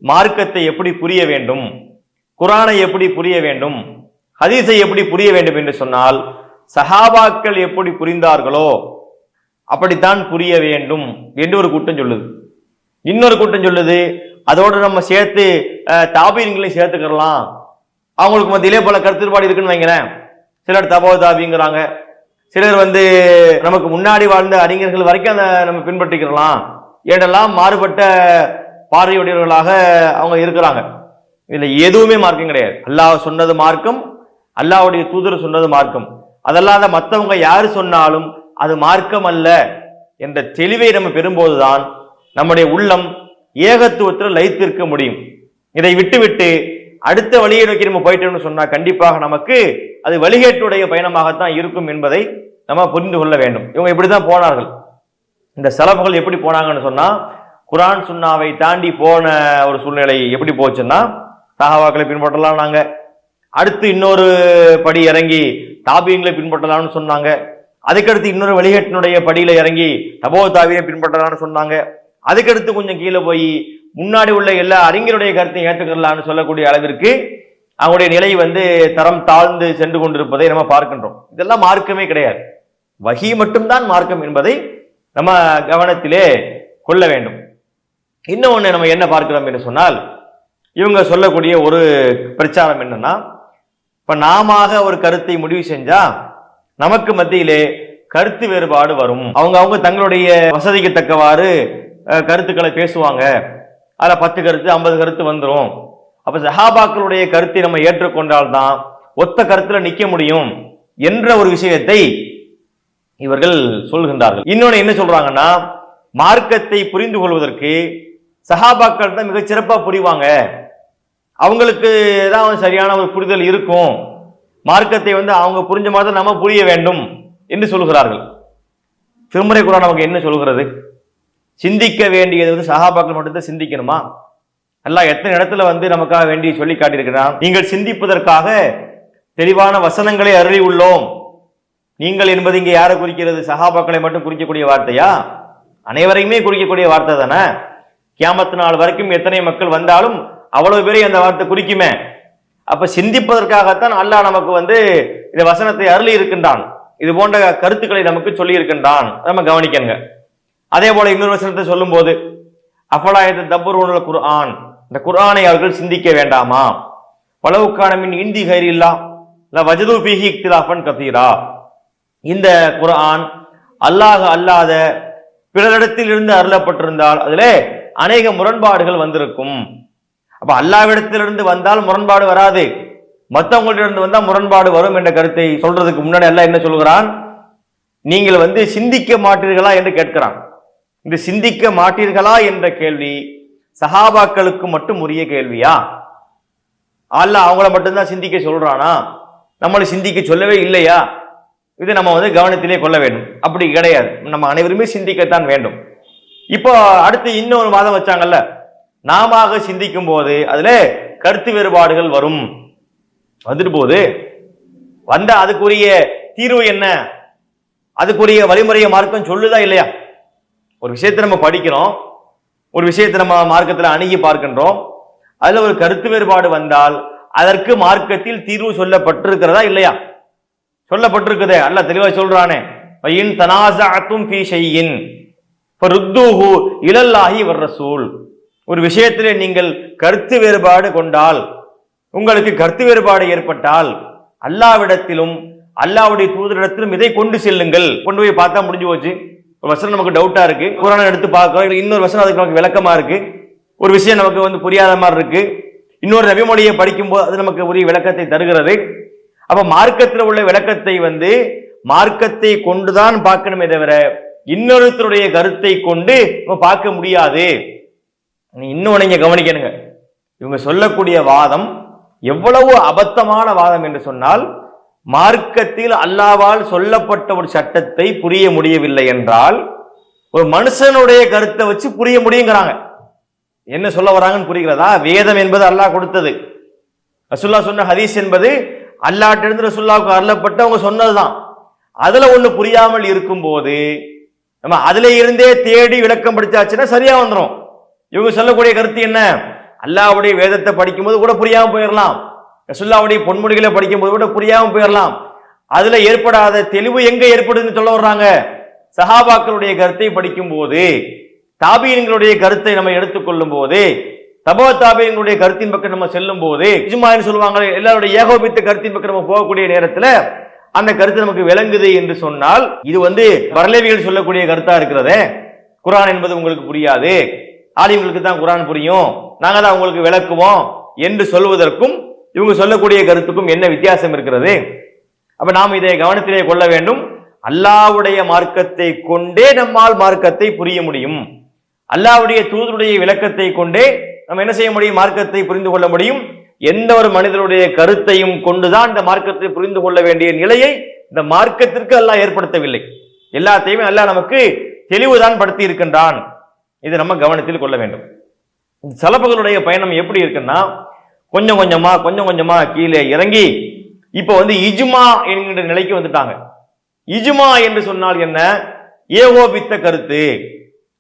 மார்க்கத்தை எப்படி புரிய வேண்டும், குர்ஆனை எப்படி புரிய வேண்டும், ஹதீஸை எப்படி புரிய வேண்டும் என்று சொன்னால் சஹாபாக்கள் எப்படி புரிந்தார்களோ அப்படித்தான் புரிய வேண்டும் என்று ஒரு கூட்டம் சொல்லுது. இன்னொரு கூட்டம் சொல்லுது அதோடு நம்ம சேர்த்து தாபீன்களையும் சேர்த்துக்கலாம். அவங்களுக்கு மத்தியிலே பல கருத்துப்பாடு இருக்குன்னு வைங்களேன். சிலர் தபோ தாபிங்கிறாங்க, சிலர் நமக்கு முன்னாடி வாழ்ந்த அறிஞர்கள் வரைக்கும் அதை நம்ம பின்பற்றிக்கலாம் ஏடெல்லாம் மாறுபட்ட பார்வையுடையவர்களாக அவங்க இருக்கிறாங்க. இதுல எதுவுமே மார்க்கம் கிடையாது. அல்லாஹ் சொன்னது மார்க்கம், அல்லாஹ்வுடைய தூதர் சொன்னது மார்க்கம். அதல்லாத மற்றவங்க யாரு சொன்னாலும் அது மார்க்கம் அல்ல என்ற தெளிவை நம்ம பெறும்போதுதான் நம்முடைய உள்ளம் ஏகத்துவத்தில் லயித்திருக்க முடியும். இதை விட்டுவிட்டு அடுத்த வழியை நோக்கி நம்ம போயிட்டோம்னு சொன்னா கண்டிப்பாக நமக்கு அது வழிகேட்டுடைய பயணமாகத்தான் இருக்கும் என்பதை நம்ம புரிந்து கொள்ள வேண்டும். இவங்க இப்படிதான் போனார்கள். இந்த சலபுகள் எப்படி போனாங்கன்னு சொன்னா குர்ஆன் சுன்னாவை தாண்டி போன ஒரு சூழ்நிலை எப்படி போச்சுன்னா சஹாபாக்களை பின்பற்றலாம் நாங்க, அடுத்து இன்னொரு படி இறங்கி தாபீன்களை பின்பற்றலாம்னு சொன்னாங்க, அதுக்கடுத்து இன்னொரு வழிகேட்டினுடைய படியில இறங்கி தபோ தாபியை பின்பற்றலாம்னு சொன்னாங்க, அதுக்கடுத்து கொஞ்சம் கீழே போய் முன்னாடி உள்ள எல்லா அறிஞருடைய கருத்தையும் ஏற்றுக்கலாம்னு சொல்லக்கூடிய அளவிற்கு அவங்களுடைய நிலை தரம் தாழ்ந்து சென்று கொண்டிருப்பதை நம்ம பார்க்கின்றோம். இதெல்லாம் மார்க்கமே கிடையாது. வஹி மட்டும்தான் மார்க்கம் என்பதை நம்ம கவனத்திலே கொள்ள வேண்டும். இன்னொன்னு நம்ம என்ன பார்க்கிறோம் என்று சொன்னால் இவங்க சொல்லக்கூடிய ஒரு பிரச்சாரம் என்னன்னா, இப்ப நாம ஒரு கருத்தை முடிவு செஞ்சா நமக்கு மத்தியிலே கருத்து வேறுபாடு வரும். அவங்க தங்களுடைய வசதிக்கு தக்கவாறு கருத்துக்களை பேசுவாங்க. அதுல 10 கருத்து 50 கருத்து வந்துடும். அப்ப சஹாபாக்களுடைய கருத்தை நம்ம ஏற்றுக்கொண்டால்தான் ஒத்த கருத்துல நிக்க முடியும் என்ற ஒரு விஷயத்தை இவர்கள் சொல்கின்றார்கள். இன்னொன்னு என்ன சொல்றாங்கன்னா, மார்க்கத்தை புரிந்து கொள்வதற்கு சஹாபாக்கள் தான் மிகச் சிறப்பா புரிவாங்க, அவங்களுக்கு தான் சரியான ஒரு புரிதல் இருக்கும், மார்க்கத்தை அவங்க புரிஞ்ச மாதிரி நம்ம புரிய வேண்டும் என்று சொல்கிறார்கள். திருமறை குர்ஆன் நமக்கு என்ன சொல்கிறது? சிந்திக்க வேண்டியது சஹாபாக்கள் மட்டும்தான் சிந்திக்கணுமா? அல்லாஹ் எத்தனை இடத்துல நமக்காக வேண்டி சொல்லி காட்டியிருக்கிறான், நீங்கள் சிந்திப்பதற்காக தெளிவான வசனங்களை அருளி உள்ளோம். நீங்கள் என்பது இங்கே யாரை குறிக்கிறது? சஹாபாக்களை மட்டும் குறிக்கக்கூடிய வார்த்தையா? அனைவரையுமே குறிக்கக்கூடிய வார்த்தை தானே. கியாமத் நாள் வரைக்கும் எத்தனை மக்கள் வந்தாலும் அவ்வளவு பேரை அந்த வார்த்தை குறிக்குமே. அப்ப சிந்திப்பதற்காகத்தான் அல்லாஹ் நமக்கு இந்த வசனத்தை அருளி இருக்கின்றான், இது போன்ற கருத்துக்களை நமக்கு சொல்லி இருக்கின்றான். நம்ம கவனிக்கங்க. அதே போல இன்னொரு வசனத்தை சொல்லும் போது அஃபலாயத் தப்பரூனல் குர்ஆன், இந்த குர்ஆனை அவர்கள் சிந்திக்க வேண்டாமா? வலவுக்கான மின் இந்தி கைரில்லா ல வஜது ஃபீஹி இக்திலாஃபன் கதீரா, இந்த குர்ஆன் அல்லாஹ் அல்லாத பிறரிடத்தில் இருந்து அருளப்பட்டிருந்தால் அதிலே அநேக முரண்பாடுகள் வந்திருக்கும். அப்ப அல்லாஹ்விடத்திலிருந்து வந்தால் முரண்பாடு வராது, மற்றவங்களிடம் வந்தால் முரண்பாடு வரும் என்ற கருத்தை சொல்றதுக்கு முன்னாடி அல்லாஹ் என்ன சொல்கிறான்? நீங்கள் சிந்திக்க மாட்டீர்களா என்று கேட்கிறான். இந்த சிந்திக்க மாட்டீர்களா என்ற கேள்வி சஹாபாக்களுக்கு மட்டும் உரிய கேள்வியா? அல்லாஹ் அவங்கள மட்டும்தான் சிந்திக்க சொல்றானா? நம்மளை சிந்திக்க சொல்லவே இல்லையா? இது நம்ம கவனத்திலே கொள்ள வேண்டும். அப்படி கிடையாது, நம்ம அனைவருமே சிந்திக்கத்தான் வேண்டும். இப்போ அடுத்து இன்னொரு வாதம் வச்சாங்கல்ல, நாம சிந்திக்கும் போது அதுல கருத்து வேறுபாடுகள் வரும். வந்துட்டு போது அதுக்குரிய தீர்வு என்ன, அதுக்குரிய வழிமுறையை மார்க்கம் சொல்லுதா இல்லையா? ஒரு விஷயத்தை நம்ம படிக்கிறோம், ஒரு விஷயத்தை நம்ம மார்க்கத்தில் அணுகி பார்க்கின்றோம், அதுல ஒரு கருத்து வேறுபாடு வந்தால் அதற்கு மார்க்கத்தில் தீர்வு சொல்லப்பட்டிருக்கிறதா இல்லையா? சொல்லப்பட்டிருக்குதே. அல்லாஹ் தெளிவா சொல்றானே, வயின் தனாஸஅதும் ஃபீ ஷைஇன் ஃபருத்தூஹு இலல்லாஹி வர்ரசூல். ஒரு விஷயத்திலே நீங்கள் கருத்து வேறுபாடு கொண்டால், உங்களுக்கு கருத்து வேறுபாடு ஏற்பட்டால் அல்லாஹ்விடத்திலும் அல்லாஹ்வுடைய தூதரிடத்திலும் இதை கொண்டு செல்லுங்கள். கொண்டு போய் பார்த்தா முடிஞ்சு போச்சு. ஒரு வசனம் நமக்கு டவுட்டா இருக்கு, குர்ஆனை எடுத்து பார்க்கிறோம், இன்னொரு வசனம் அதுக்கு நமக்கு விளக்கமா இருக்கு, ஒரு விஷயம் நமக்கு புரியாத மாதிரி இருக்கு, இன்னொரு நபிமொழியை படிக்கும்போது அது நமக்கு உரிய விளக்கத்தை தருகிறது. அப்ப மார்க்கத்தில் உள்ள விளக்கத்தை மார்க்கத்தை கொண்டுதான் பார்க்கணுமே தவிர இன்னொருத்தருடைய கருத்தை கொண்டு நம்ம பார்க்க முடியாது. இன்னொன்னு நீங்க கவனிக்கணுங்க, இவங்க சொல்லக்கூடிய வாதம் எவ்வளவு அபத்தமான வாதம் என்று சொன்னால், மார்க்கத்தில் அல்லாஹ்வால் சொல்லப்பட்ட ஒரு சட்டத்தை புரிய முடியவில்லை என்றால் ஒரு மனுஷனுடைய கருத்தை வச்சு புரிய முடியுங்கிறாங்க. என்ன சொல்ல வராங்கன்னு புரிகிறதா? வேதம் என்பது அல்லாஹ் கொடுத்தது, ரசூலுல்லாஹ் சொன்ன ஹதீஸ் என்பது அல்லாஹ்விடமிருந்து ரசூலுல்லாஹ்வுக்கு அருளப்பட்ட அவங்க சொன்னதுதான். அதுல ஒண்ணு புரியாமல் இருக்கும் போது நம்ம அதுல இருந்தே தேடி விளக்கம் படிச்சாச்சுன்னா சரியா வந்துடும். இவங்க சொல்லக்கூடிய கருத்து என்ன? அல்லாஹ்வுடைய வேதத்தை படிக்கும் போது கூட புரியாம போயிடலாம், ரசூலுல்லாஹ்வுடைய பொன்மொழிகளை படிக்கும் போது கூட புரியாம போயிடலாம். அதுல ஏற்படாத தெளிவு எங்க ஏற்படுதுன்னு சொல்ல வர்றாங்க. சஹாபாக்களுடைய கருத்தை படிக்கும் போது, தாபீன்களுடைய கருத்தை நம்ம எடுத்துக்கொள்ளும் போது, தபோ தாபீன்களுடைய கருத்தின் பக்கம் நம்ம செல்லும் போது, இஜ்மான்னு சொல்லுவாங்க, எல்லாருடைய ஏகோபித்த கருத்தின் பக்கம் நம்ம போகக்கூடிய நேரத்துல அந்த கருத்து நமக்கு விளங்குது என்று சொன்னால், இது வரலேவிகள் சொல்லக்கூடிய கருத்தா இருக்கிறதே. குர்ஆன் என்பது உங்களுக்கு புரியாது, ஆலிம்களுக்கு தான் குர்ஆன் புரியும், நாங்க தான் உங்களுக்கு விளக்குவோம் என்று சொல்வதற்கும் இவங்க சொல்லக்கூடிய கருத்துக்கும் என்ன வித்தியாசம் இருக்கிறது? அப்ப நாம் இதை கவனத்திலே கொள்ள வேண்டும். அல்லாஹ்வுடைய மார்க்கத்தை கொண்டே நம்மால் மார்க்கத்தை புரிய முடியும். அல்லாஹ்வுடைய தூதருடைய விளக்கத்தை கொண்டே நம்ம என்ன செய்ய முடியும்? மார்க்கத்தை புரிந்து கொள்ள முடியும். எந்த ஒரு மனிதனுடைய கருத்தையும் கொண்டுதான் இந்த மார்க்கத்தை புரிந்து கொள்ள வேண்டிய நிலையை இந்த மார்க்கத்திற்கு அல்லாஹ் ஏற்படுத்தவில்லை. எல்லாத்தையுமே அல்லாஹ் நமக்கு தெளிவுதான் படுத்தி இருக்கின்றான். இதை நம்ம கவனத்தில் கொள்ள வேண்டும். சலபுகளுடைய பயணம் எப்படி இருக்குன்னா, கொஞ்சம் கொஞ்சமா கீழே இறங்கி இப்ப இஜ்மா என்கின்ற நிலைக்கு வந்துட்டாங்க. இஜ்மா என்று சொன்னால் என்ன? ஏகோபித்த கருத்து.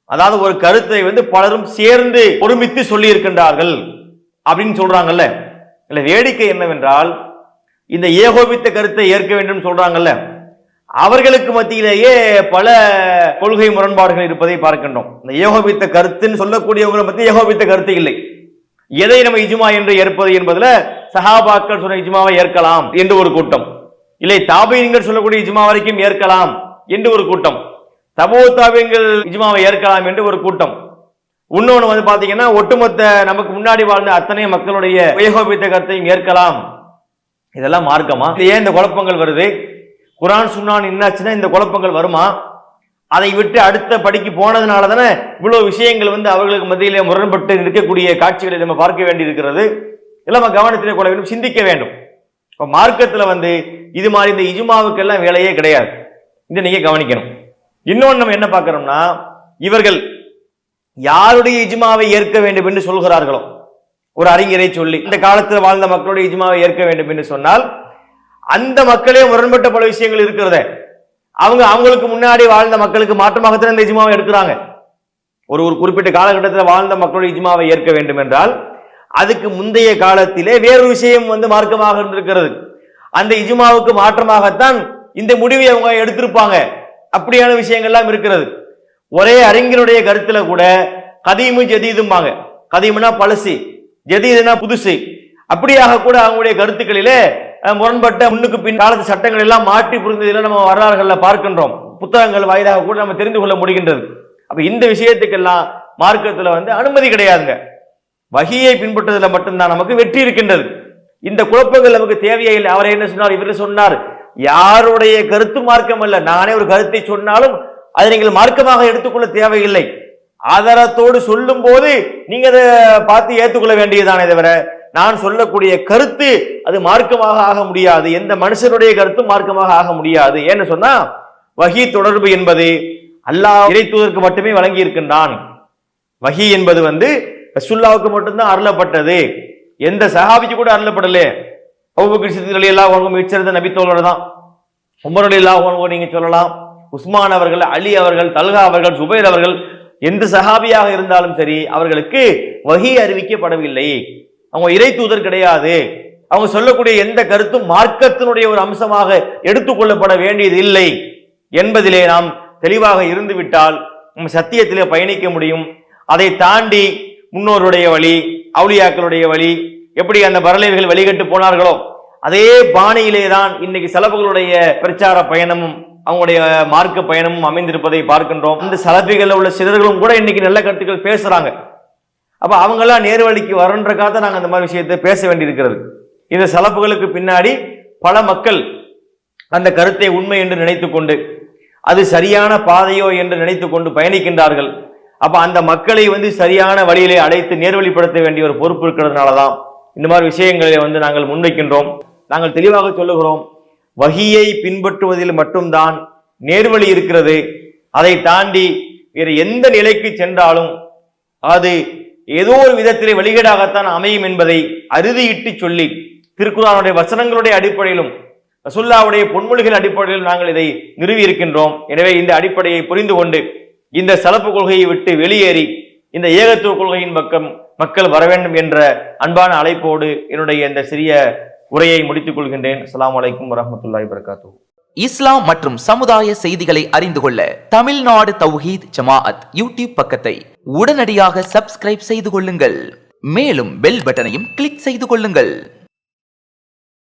அதாவது ஒரு கருத்தை பலரும் சேர்ந்து ஒருமித்து சொல்லி இருக்கின்றார்கள் அப்படின்னு சொல்றாங்கல்ல. இல்ல, வேடிக்கை என்னவென்றால், இந்த ஏகோபித்த கருத்தை ஏற்க வேண்டும் சொல்றாங்கல்ல, அவர்களுக்கு மத்தியிலேயே பல கொள்கை முரண்பாடுகள் இருப்பதை பார்க்கின்றோம். இந்த ஏகோபித்த கருத்துன்னு சொல்லக்கூடியவங்களை பத்தி ஏகோபித்த கருத்து இல்லை. எதை நம்ம இஜ்மா என்று ஏற்பது என்பதுல சஹாபாக்கள் சொன்ன இஜ்மாவை ஏற்கலாம் என்று ஒரு கூட்டம், இல்லை தாபீன்கள் சொல்லக்கூடிய இஜ்மா வரைக்கும் ஏற்கலாம் என்று ஒரு கூட்டம், தபோ தாபீன்கள் இஜ்மாவை ஏற்கலாம் என்று ஒரு கூட்டம். இன்னொன்னு பாத்தீங்கன்னா, ஒட்டுமொத்த நமக்கு முன்னாடி வாழ்ந்த அத்தனை மக்களுடைய ஏகோபித்த கருத்தையும் ஏற்கலாம். இதெல்லாம் மார்க்கமா? ஏன் இந்த குழப்பங்கள் வருது? குர்ஆன் சுன்னான் என்னாச்சுன்னா இந்த குழப்பங்கள் வருமா? அதை விட்டு அடுத்த படிக்கு போனதுனால தானே இவ்வளவு விஷயங்கள் அவர்களுக்கு மத்தியிலே முரண்பட்டு இருக்கக்கூடிய காட்சிகளை நம்ம பார்க்க வேண்டி இருக்கிறது. எல்லாம் நம்ம கவனத்திலே கொள்ள வேண்டும், சிந்திக்க வேண்டும். இப்ப மார்க்கத்துல இது மாதிரி இந்த இஜ்மாவுக்கு எல்லாம் வேலையே கிடையாது. இதை நீங்க கவனிக்கணும். இன்னொன்னு நம்ம என்ன பார்க்கிறோம்னா, இவர்கள் யாருடைய இஜ்மாவை ஏற்க வேண்டும் என்று சொல்கிறார்களோ, ஒரு அறிஞரை சொல்லி இந்த காலத்தில் வாழ்ந்த மக்களுடைய இஜ்மாவை ஏற்க வேண்டும் என்று சொன்னால், அந்த மக்களே முரண்பட்ட பல விஷயங்கள் இருக்கிறத அவங்களுக்கு முன்னாடி வாழ்ந்த மக்களுக்கு மாற்றமாகத்தான் இந்த இஜ்மாவை எடுக்கிறாங்க. ஒரு குறிப்பிட்ட காலகட்டத்தில் வாழ்ந்த மக்களுடைய இஜ்மாவை ஏற்க வேண்டும் என்றால், அதுக்கு முந்தைய காலத்திலே வேறு விஷயம் மார்க்கமாக இருந்திருக்கிறது. அந்த இஜ்மாவுக்கு மாற்றமாகத்தான் இந்த முடிவை அவங்க எடுத்திருப்பாங்க. அப்படியான விஷயங்கள்லாம் இருக்கிறது. ஒரே அறிஞருடைய கருத்துல கூட கதீமு ஜதீதும்பாங்க. கதீமுனா பழசு, ஜதீதுனா புதுசு. அப்படியாக கூட அவங்களுடைய கருத்துக்களிலே முரண்பட்ட முன்னுக்கு பின் காலத்து சட்டங்கள் எல்லாம் மாற்றி புரிந்ததில் நம்ம வரலாறுகள்ல பார்க்கின்றோம். புத்தகங்கள் வாயிலாக கூட நம்ம தெரிந்து கொள்ள முடிகின்றது. அப்ப இந்த விஷயத்துக்கெல்லாம் மார்க்கத்துல அனுமதி கிடையாதுங்க. வஹியை பின்பற்றுவதில் மட்டும்தான் நமக்கு வெற்றி இருக்கின்றது. இந்த குழப்பங்கள் நமக்கு தேவையே இல்லை. அவர் என்ன சொன்னார், இவர் சொன்னார், யாருடைய கருத்து மார்க்கம் அல்ல. நானே ஒரு கருத்தை சொன்னாலும் அதை நீங்கள் மார்க்கமாக எடுத்துக்கொள்ள தேவையில்லை. ஆதாரத்தோடு சொல்லும் போது நீங்க அதை பார்த்து ஏற்றுக்கொள்ள வேண்டியதானே தவிர, நான் சொல்லக்கூடிய கருத்து அது மார்க்கமாக ஆக முடியாது. எந்த மனுஷனுடைய கருத்தும் மார்க்கமாக ஆக முடியாது. ஏன்னு சொன்னா, வஹி தொடர்பு என்பது அல்லாஹ் இறை தூதருக்கு மட்டுமே வழங்கி இருக்கின்றான். வஹி என்பது ரசூலுல்லாஹ்வுக்கு மட்டும்தான் அருளப்பட்டது. எந்த சஹாபிக்கு கூட அருளப்படல. அபூபக்கர் சித்திக் ரலியல்லாஹு அன்ஹு மிகச்சிறந்த நபித்தோழர் தான். உமர் ரலியல்லாஹு அன்ஹு நீங்க சொல்லலாம், உஸ்மான் அவர்கள், அலி அவர்கள், தல்ஹா அவர்கள், சுபைர் அவர்கள், எந்த சஹாபியாக இருந்தாலும் சரி, அவர்களுக்கு வஹி அறிவிக்கப்படவில்லை. அவங்க இறை தூதர் கிடையாது. அவங்க சொல்லக்கூடிய எந்த கருத்தும் மார்க்கத்தினுடைய ஒரு அம்சமாக எடுத்துக்கொள்ளப்பட வேண்டியது இல்லை என்பதிலே நாம் தெளிவாக இருந்து விட்டால் நம்ம சத்தியத்திலே பயணிக்க முடியும். அதை தாண்டி முன்னோருடைய வழி, அவுலியாக்களுடைய வழி, எப்படி அந்த வரலாறுகள் வழிகட்டு போனார்களோ அதே பாணியிலே தான் இன்னைக்கு சலபுகளுடைய பிரச்சார பயணமும் அவங்களுடைய மார்க்க பயணமும் அமைந்திருப்பதை பார்க்கின்றோம். இந்த சலபிகள் உள்ள சிலர்களும் கூட இன்னைக்கு நல்ல கருத்துக்கள் பேசுறாங்க. அப்ப அவங்க எல்லாம் நேர்வழிக்கு வரன்றக்காக நாங்க அந்த மாதிரி விஷயத்தை பேச வேண்டியிருக்கிறது. இந்த சலப்புகளுக்கு பின்னாடி பல மக்கள் அந்த கருத்தை உண்மை என்று நினைத்துக் கொண்டு, அது சரியான பாதையோ என்று நினைத்துக் கொண்டு பயணிக்கின்றார்கள். அப்ப அந்த மக்களை சரியான வழியிலே அழைத்து நேர்வழிப்படுத்த வேண்டிய ஒரு பொறுப்பு இருக்கிறதுனாலதான் இந்த மாதிரி விஷயங்களை நாங்கள் முன்வைக்கின்றோம். நாங்கள் தெளிவாக சொல்லுகிறோம், வஹியை பின்பற்றுவதில் மட்டும்தான் நேர்வழி இருக்கிறது. அதை தாண்டி வேறு எந்த நிலைக்கு சென்றாலும் அது ஏதோ ஒரு விதத்திலே வழிகேடாகத்தான் அமையும் என்பதை அறுதியிட்டு சொல்லி, திருக்குர்ஆனுடைய வசனங்களுடைய அடிப்படையிலும் ரசூலுல்லாஹ்வுடைய பொன்மொழிகள் அடிப்படையிலும் நாங்கள் இதை நிறுவி இருக்கின்றோம். எனவே இந்த அடிப்படையை புரிந்து கொண்டு இந்த சலப்பு கொள்கையை விட்டு வெளியேறி இந்த ஏகத்துவ கொள்கையின் பக்கம் மக்கள் வர வேண்டும் என்ற அன்பான அழைப்போடு என்னுடைய இந்த சிறிய உரையை முடித்துக் கொள்கின்றேன். அஸ்ஸலாமு அலைக்கும் வரஹ்மத்துல்லாஹி வபரகாத்துஹு. இஸ்லாம் மற்றும் சமுதாய செய்திகளை அறிந்து கொள்ள தமிழ்நாடு தௌஹீத் ஜமாஅத் யூடியூப் பக்கத்தை உடனடியாக சப்ஸ்கிரைப் செய்து கொள்ளுங்கள். மேலும் பெல் பட்டனையும் கிளிக் செய்து கொள்ளுங்கள்.